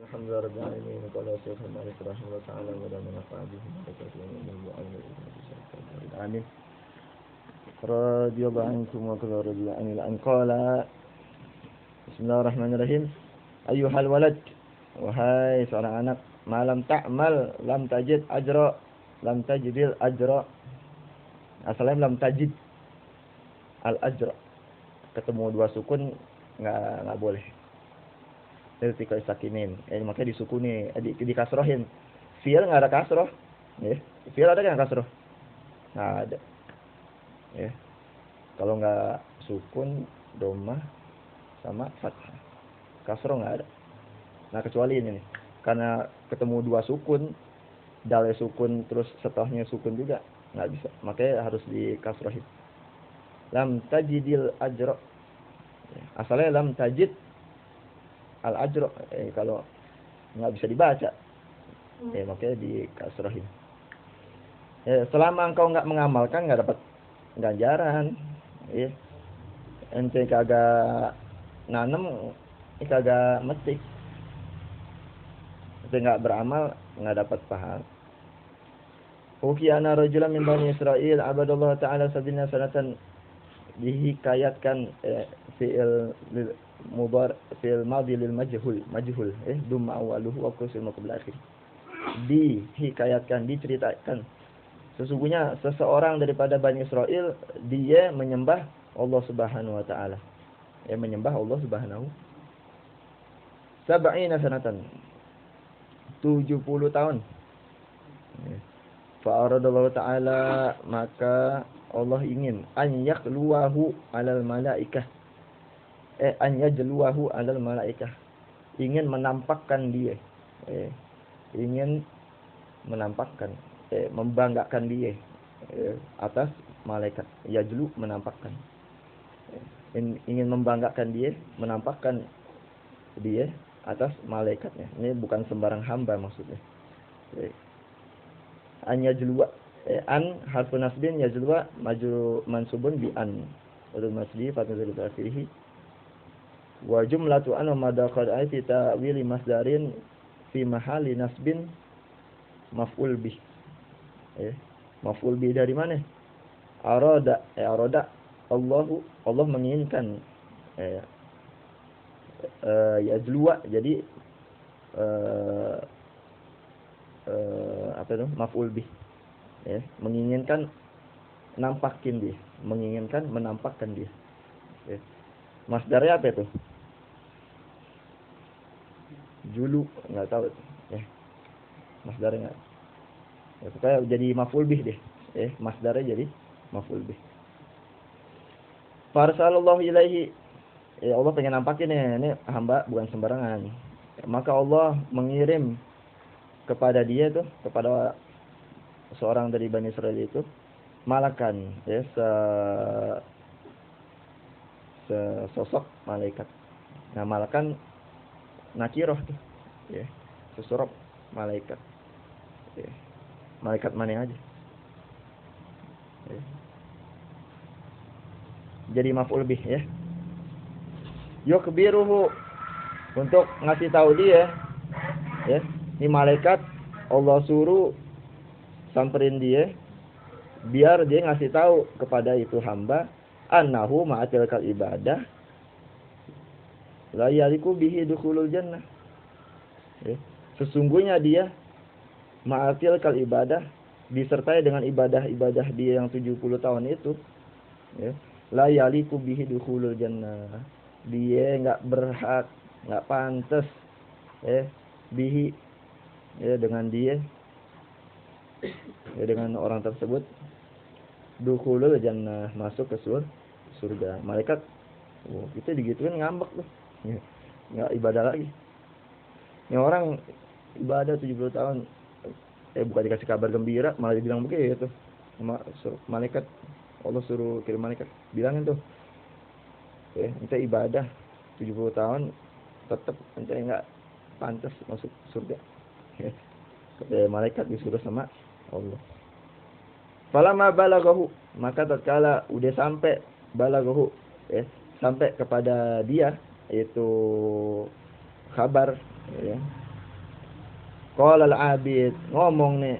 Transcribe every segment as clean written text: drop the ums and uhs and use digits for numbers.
Alhamdulillah rabbil alamin qala sayyidina Malik rahimahullah ta'ala wa la naf'a bihi amin radhiyallahu ankum wa qala radhiyallahu anil anqala. Bismillahirrahmanirrahim. Ayyuhal walad, wahai seorang anak, malam ta'mal lam tajid ajra, lam tajidil ajra. Asalnya lam tajid al ajra, ketemu dua sukun nggak boleh. Iltiqai sakinin, makanya disukuni, dikasrohin. Fi'il nggak ada kasroh, ya. Fi'il ada kan kasroh? Nggak ada, ya. Kalau nggak sukun, domah sama fathah, kasroh nggak ada. Nah kecuali ini nih, karena ketemu dua sukun, dalnya sukun terus setelahnya sukun juga nggak bisa, makanya harus dikasrohin. Lam tajidil ajro, asalnya lam tajid al ajro, kalau nggak bisa dibaca, makanya dikasrohin. Selama engkau nggak mengamalkan nggak dapat ganjaran, ya. Ente kagak nanem, kagak metik, ente nggak beramal nggak dapat pahala. Ukiana rajulan min bani Israil abadallah ta'ala sabina sanatan, dihikayatkan fi'il mudhari fi'il madhi lil majhul dumma awaluhu wa kusur maqbul akhir. Dihikayatkan, diceritakan, sesungguhnya seseorang daripada Bani Israel, dia menyembah Allah Subhanahu wa taala. Menyembah Allah Subhanahu sab'ina sanatan, 70 tahun. Fa aradallahu ta'ala, maka Allah ingin an yaqluwahu 'alal malaikah, an yajluwahu 'alal malaikah, ingin menampakkan dia, ingin menampakkan, membanggakan dia atas malaikat. Yajlu, menampakkan, ingin membanggakan dia, menampakkan dia atas malaikatnya. Ini bukan sembarang hamba maksudnya. An yajluwa, an harfu nasbin, yajluwa maju mansubun bi an wa masdi fatadzul akhirih wa jumlatu an madaqad ayati ta'wili masdarin fi mahali nasbin maf'ul bih. Maf'ul bih dari mana? Arada, arada Allah menginginkan, yajluwa jadi apa itu maf'ul bih, menginginkan nampakin dia, menginginkan menampakkan dia. Masdarnya apa itu? Julu, nggak tahu, masdarnya nggak, supaya jadi maf'ul bih deh, masdarnya jadi maf'ul bih. Farsalallahu ilaihi, Allah pengen nampakin ini hamba bukan sembarangan, maka Allah mengirim kepada dia tuh, kepada seorang dari Bani Israel itu, malakan, sesosok malaikat. Nah malakan nakiroh tuh, sesosok malaikat, malaikat mana aja, jadi maf'ul bih, yukbiruhu, untuk ngasih tahu dia, ini malaikat Allah suruh samperin dia, biar dia ngasih tahu kepada itu hamba, annahu ma'atilkal ibadah la yaliku bihi dukhulul jannah. Sesungguhnya dia ma'atilkal ibadah, disertai dengan ibadah-ibadah dia yang 70 tahun itu, la yaliku bihi dukhulul jannah, dia enggak berhak, enggak pantas, bihi, dengan dia, dengan orang tersebut, dukhulul jannah, masuk ke surga. Malaikat kita digituin ngambek tuh, nggak ibadah lagi. Ini orang ibadah 70 tahun, bukan dikasih kabar gembira, malah dibilang begitu. Malaikat, Allah suruh kirim malaikat, bilangin tuh, ente ibadah 70 tahun tetap ente nggak pantas masuk surga. Malaikat disuruh sama Allah. Falamma balaghahu, maka tatkala udah sampai balaghahu, sampai kepada dia itu kabar, Qala al-abid, ngomong nih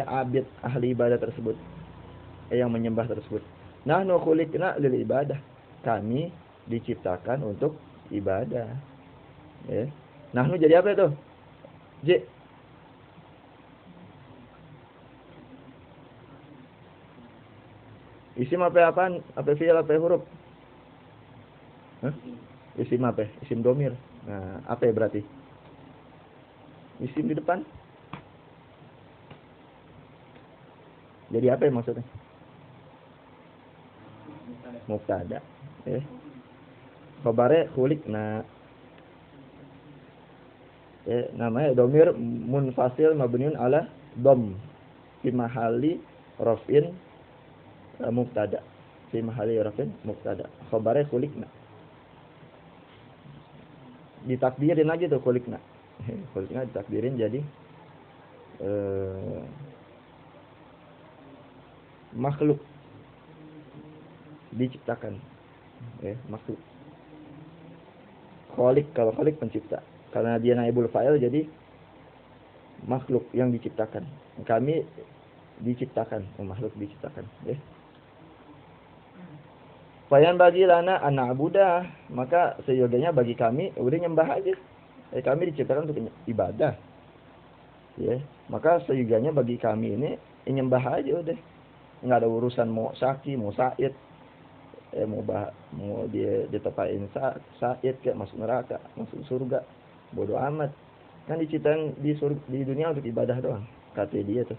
abid ahli ibadah tersebut, yang menyembah tersebut. Nahnu khuliqna lil ibadah. Kami diciptakan untuk ibadah. Ya. Nahnu jadi apa itu? J. Isim apa apaan? Apa fi'il apa huruf? Hah? Isim apa? Isim domir. Nah, apa ya berarti? Isim di depan. Jadi apa ya maksudnya? Mubtada. Khabare khuliqna. Namanya domir munfasil mabniun ala dom fi mahali rafin mubtada. Fi mahali rafin mubtada. Khabare khuliqna. Ditakdirin aja tuh khuliqna. Khuliqna ditakdirin jadi makhluk diciptakan. Makhluk. Khaliq, kalau khaliq pencipta. Karena dia naibul fa'il jadi makhluk yang diciptakan. Kami diciptakan, makhluk diciptakan. Fayan bagi lana an'abudah, maka seyogianya bagi kami udah nyembah aja. Kami diciptakan untuk ibadah. Maka seyogianya bagi kami ini nyembah aja udah. Enggak ada urusan mau syaki, mau said. Mau dia ditepain said kayak masuk neraka, masuk surga. Bodoh amat. Kan diciptakan di dunia untuk ibadah doang. Kata dia tuh.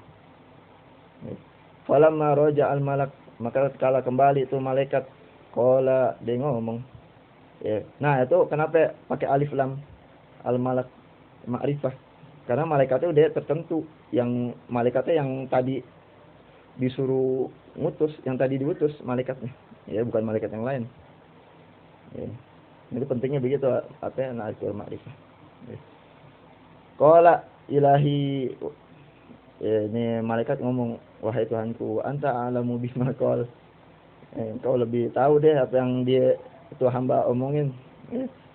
Falamma raja al malak, maka kala kembali itu malaikat, qala, dia ngomong. Nah, itu kenapa pakai alif lam al malak ma'rifah? Karena malaikatnya udah tertentu. Yang malaikatnya yang tadi disuruh ngutus, yang tadi diutus malaikatnya. Bukan malaikat yang lain. Ini pentingnya begitu na'riful ma'rifah. Qala ilahi, ini malaikat ngomong, wahai Tuhanku, anta a'lamu bima qala. Kau lebih tahu deh apa yang dia itu hamba omongin.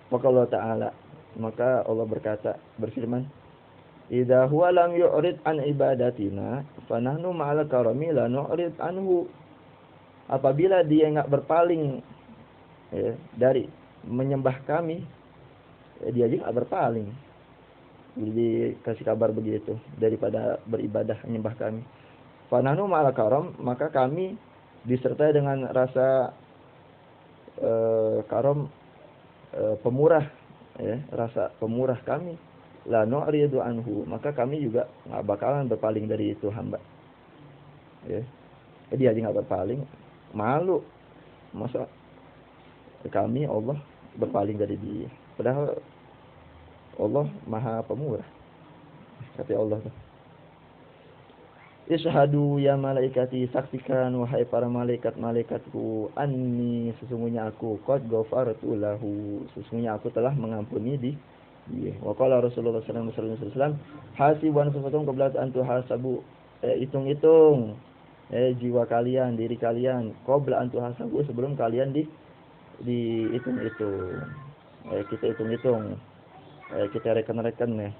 Maka Allah Ta'ala, maka Allah berkata, berfirman, idza huwa lam yu'rid an ibadatina fanahnu ma'al karami la nu'rid anhu. Apabila dia enggak berpaling dari menyembah kami, dia juga enggak berpaling. Jadi kasih kabar begitu, daripada beribadah menyembah kami. Fanahnu ma'al karam, maka kami disertai dengan rasa karam, pemurah, rasa pemurah kami. La nu'ridu anhu, maka kami juga enggak bakalan berpaling dari itu hamba. Dia aja enggak berpaling, malu. Masa kami Allah berpaling dari dia? Padahal Allah Maha Pemurah. Kata Allah tuh. Ishhadu ya malaikati, saksikan wahai para malaikat-malaikatku, anni, sesungguhnya aku qad ghafartu lahu, sesungguhnya aku telah mengampuni dia. Wa qala Rasulullah sallallahu alaihi wasallam, hasibu anfusakum qabla an tuhasabu, hitung-hitung jiwa kalian, diri kalian, qabla an tuhasabu, sebelum kalian dihitung-hitung. Kita hitung-hitung. Kita rekan-rekan nih,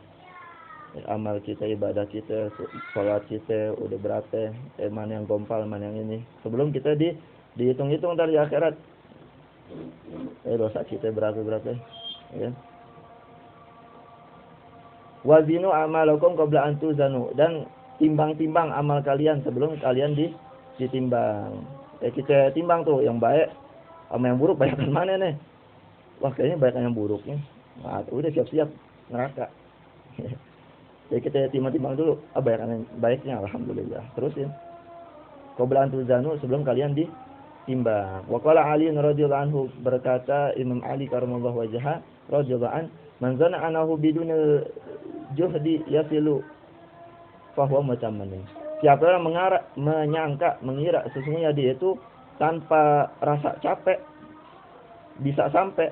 amal kita, ibadah kita, sholat kita udah berapa, mana yang gompal, mana yang ini, sebelum kita dihitung-hitung dari akhirat, dosa kita berapa ya. Wazinu amalakum qabla an tuzanu, dan timbang-timbang amal kalian sebelum kalian ditimbang. Kita timbang tuh yang baik sama yang buruk, baikkan mana nih? Wah, kayaknya baikkan yang buruknya. Nah, udah siap-siap neraka. Jadi kita timbang-timbang dulu, baiknya alhamdulillah. Terusin. Qabla an tuzanu, sebelum kalian ditimbang. Wa qala Ali radhiyallahu anhu, berkata Imam Ali karamallahu wajhahu radhiyallahu an, man zana anahu bidunil juhdi yasilu fahuwa mutamannin. Siapa yang mengira sesungguhnya dia itu tanpa rasa capek bisa sampai.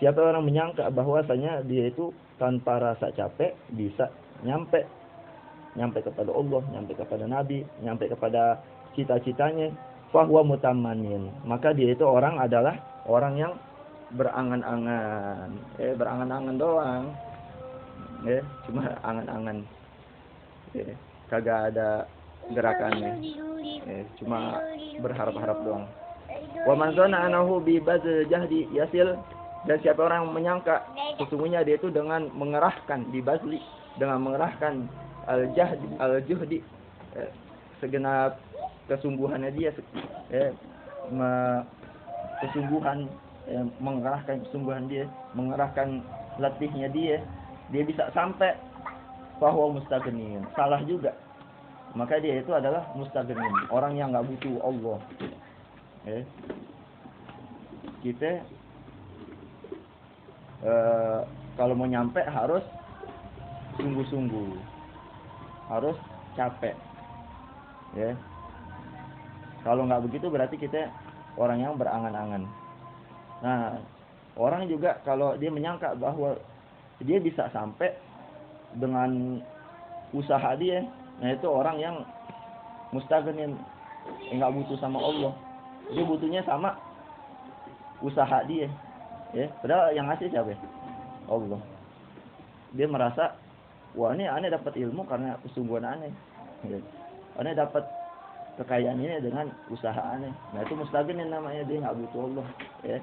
Siapa orang menyangka bahwasanya dia itu tanpa rasa capek bisa nyampe kepada Allah, nyampe kepada Nabi, nyampe kepada cita-citanya, fahuwa mutamannin, maka dia itu adalah orang yang berangan-angan, berangan-angan doang. ya, cuma angan-angan, ya, kagak ada gerakannya, ya, cuma berharap-harap doang. Wa man zana anahu bi bazl jahdi yasil, dan siapa orang yang menyangka sesungguhnya dia itu dengan mengerahkan di bazli, dengan mengerahkan al-juhdi, segenap kesungguhannya dia, kesungguhan, mengerahkan kesungguhan dia, mengerahkan latihnya dia bisa sampai bahwa mustaghnin. Salah juga. Maka dia itu adalah mustaghnin, orang yang nggak butuh Allah. Kita kalau mau nyampe harus sungguh-sungguh, harus capek, ya. Kalau nggak begitu berarti kita orang yang berangan-angan. Nah, orang juga kalau dia menyangka bahwa dia bisa sampai dengan usaha dia, nah itu orang yang mustaghnin, nggak butuh sama Allah. Dia butuhnya sama usaha dia, ya. Padahal yang ngasih siapa? Allah. Dia merasa, wah ini aneh dapat ilmu karena kesungguhan aneh, ya. Aneh dapat kekayaan ini dengan usaha aneh. Nah itu mustaghnin namanya, dia nggak butuh Allah, ya.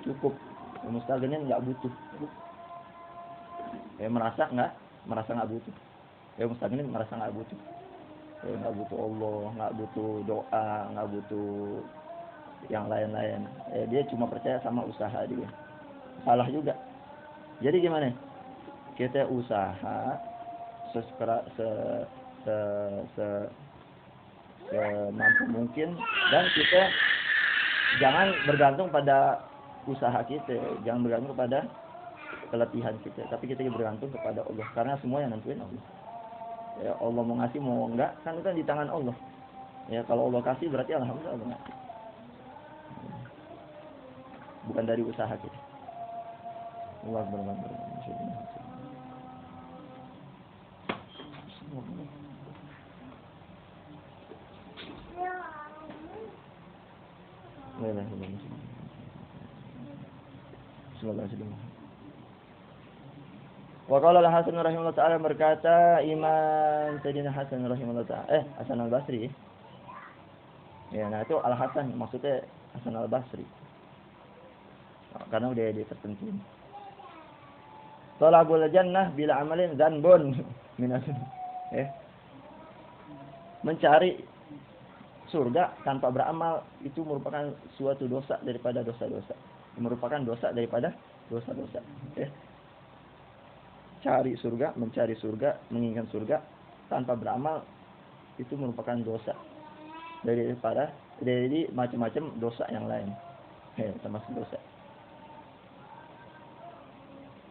Cukup mustaghnin, nggak butuh, ya. Merasa nggak butuh, ya. Mustaghnin merasa nggak butuh, ya, nggak butuh Allah, nggak butuh doa, nggak butuh yang lain-lain, ya. Dia cuma percaya sama usaha dia. Salah juga. Jadi gimana? Kita usaha semampu mungkin, dan kita jangan bergantung pada usaha kita, jangan bergantung pada keletihan kita, tapi kita bergantung kepada Allah, karena semua yang nentuin Allah. Ya, Allah mau ngasih mau enggak kan itu di tangan Allah. Ya, kalau Allah kasih berarti alhamdulillah Allah ngasih. Bukan dari usaha kita. Allah bermanfaat. Wa qala al-Hasan rahimahullah ta'ala, berkata Imam Sayyidina Hasan rahimahullah ta'ala, Hasan al-Basri. Ya, nah itu Al-Hasan maksudnya Hasan al-Basri. Karena udah dia tertentu. Talabul jannah bila amalin dzanbun minas. Mencari surga tanpa beramal itu merupakan suatu dosa daripada dosa-dosa. Merupakan dosa daripada dosa-dosa. Cari surga, mencari surga, menginginkan surga tanpa beramal itu merupakan dosa dari macam-macam dosa yang lain. Termasuk dosa.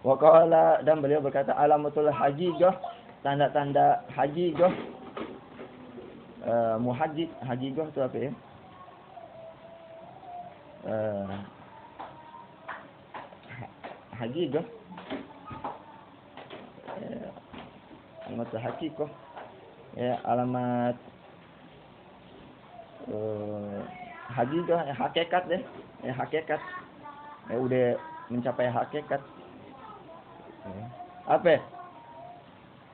Wa qala, dan beliau berkata alamatul hajijah, tanda-tanda hajijah, muhajjij, hajijah itu apa ya? Hajijah, alamat hakikoh, ya, alamat hajijah, hakikat deh, hakikat, udah mencapai hakikat. Apa?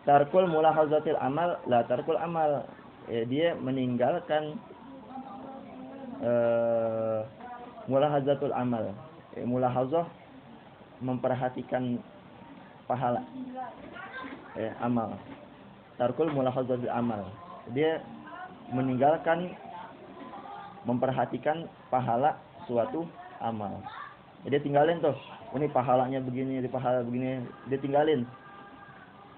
Tarkul mulahazatil amal, la tarkul amal. Dia meninggalkan mulahazatul amal. Mulahazah memperhatikan pahala. Amal. Tarkul mulahazatil amal. Dia meninggalkan memperhatikan pahala suatu amal. Dia tinggalin tuh. Ini pahalanya begini, ini pahala begini, dia tinggalin.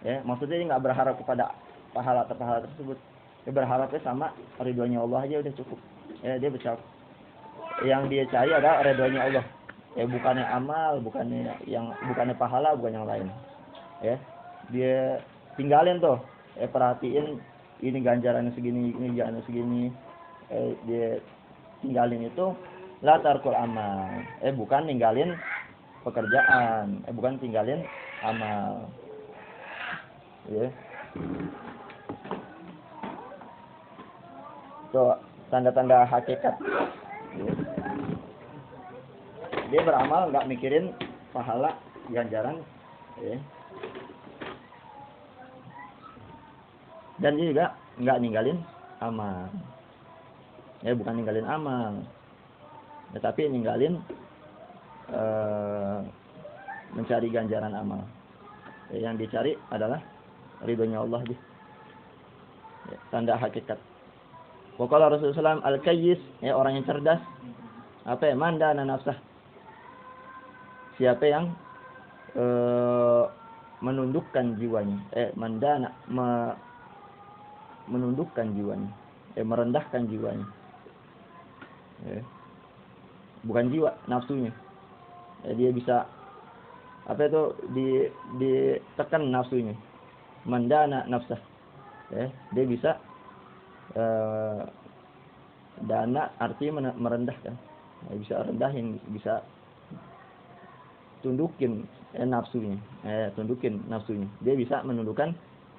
Ya, maksudnya dia nggak berharap kepada pahala tersebut. Dia berharapnya sama ridhonya Allah aja udah cukup. Ya, dia bercakap. Yang dia cari adalah ridhonya Allah. Ya, bukannya amal, bukannya pahala, bukan yang lain. Ya, dia tinggalin tuh. Perhatiin ini ganjarannya segini, ini ganjarannya segini. Dia tinggalin itu la tarkul amal. Bukan ninggalin pekerjaan, bukan tinggalin amal. Ya. Itu tanda-tanda hakikat. Ya. Dia beramal nggak mikirin pahala, ganjaran, ya. Dan dia juga nggak ninggalin amal. Bukan ninggalin amal, tetapi ninggalin mencari ganjaran amal. Yang dicari adalah ridhonya Allah. Tanda hakikat. Waqala Rasulullah SAW, al-kayyis, orang yang cerdas, mandana nafsah. Siapa yang menundukkan jiwanya, menundukkan jiwanya, merendahkan jiwanya. Bukan jiwa, nafsunya. Dia bisa ditekan nafsunya. Mandana nafsah. Dia bisa dana artinya merendahkan. Bisa rendahin, bisa tundukin nafsunya. Tundukin nafsunya. Dia bisa menundukkan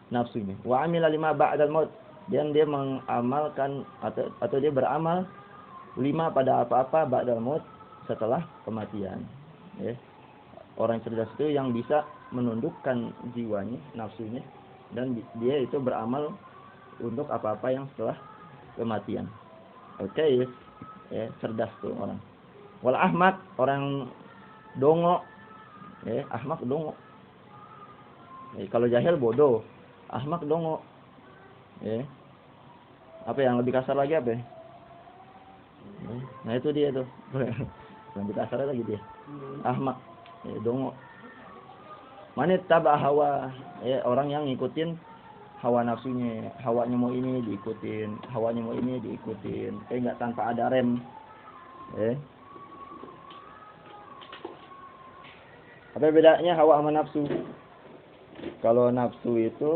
nafsunya. Wa amila lima ba'dal maut. Dan dia mengamalkan atau dia beramal lima pada apa-apa ba'dal maut, setelah kematian. Orang cerdas itu yang bisa menundukkan jiwanya, nafsunya, dan dia itu beramal untuk apa-apa yang setelah kematian. Cerdas tuh orang. Wal ahmak, orang dongo. Ahmak dongo. Kalau jahil bodoh, ahmak dongo. Apa yang lebih kasar lagi apa? Nah itu dia tuh. Lebih kasar lagi dia. Ahmak, dongo. Manit taba hawa, orang yang ngikutin hawa nafsunya, hawanya mau ini diikutin, hawanya mau ini diikutin, enggak tanpa ada rem. Apa bedanya hawa sama nafsu? Kalau nafsu itu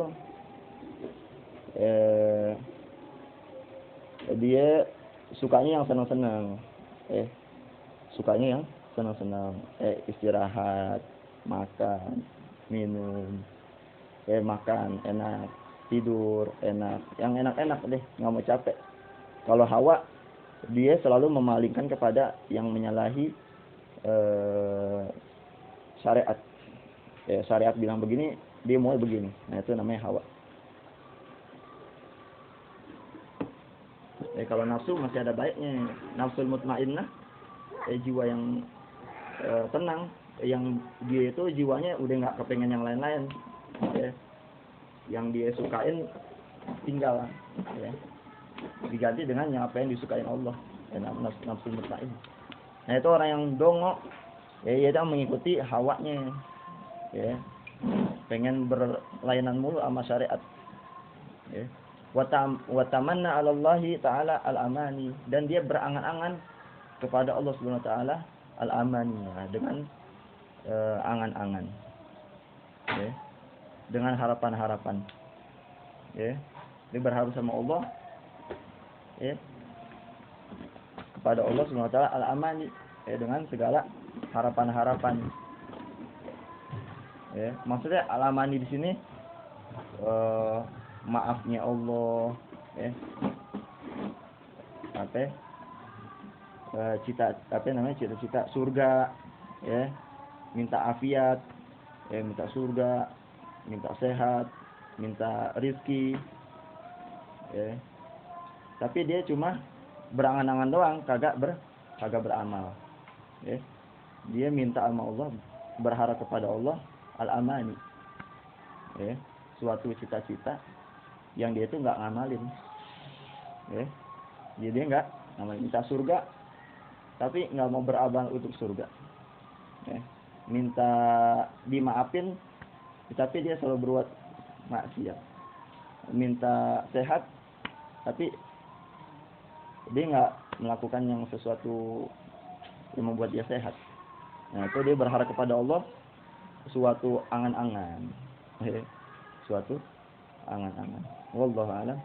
dia sukanya yang senang-senang. Sukanya yang senang-senang, istirahat, makan, minum, makan enak, tidur enak, yang enak-enak deh, nggak mau capek. Kalau hawa, dia selalu memalingkan kepada yang menyalahi syariat. Syariat bilang begini, dia mau begini. Nah itu namanya hawa. Kalau nafsu masih ada baiknya. Nafsul mutmainnah, jiwa yang tenang, yang dia itu jiwanya udah nggak kepengen yang lain-lain. Yang dia sukain tinggal, diganti dengan yang apa yang disukain Allah. Nafsul mutmainnah. Nah itu orang yang dongo, dia mengikuti hawanya, pengen berlainan mulu sama syariat. Wa tamanna 'ala Allah taala al-amani, dan dia berangan-angan kepada Allah Subhanahu wa taala al-amani, dengan angan-angan. Dengan harapan-harapan. Dia berharap sama Allah, kepada Allah Subhanahu wa taala al-amani, dengan segala harapan-harapan. Maksudnya al-amani di sini maafnya Allah, cita-cita surga, minta afiat, minta surga, minta sehat, minta rizki, tapi dia cuma berangan-angan doang, kagak beramal. Dia minta sama Allah, berharap kepada Allah al-amani, suatu cita-cita yang dia itu nggak ngamalin. Jadi dia nggak ngamalin, minta surga tapi nggak mau beramal untuk surga. Minta dimaafin tapi dia selalu berbuat maksiat. Minta sehat tapi dia nggak melakukan yang sesuatu yang membuat dia sehat. Nah itu dia berharap kepada Allah suatu angan-angan. Suatu angan-angan. Wallahu a'lam.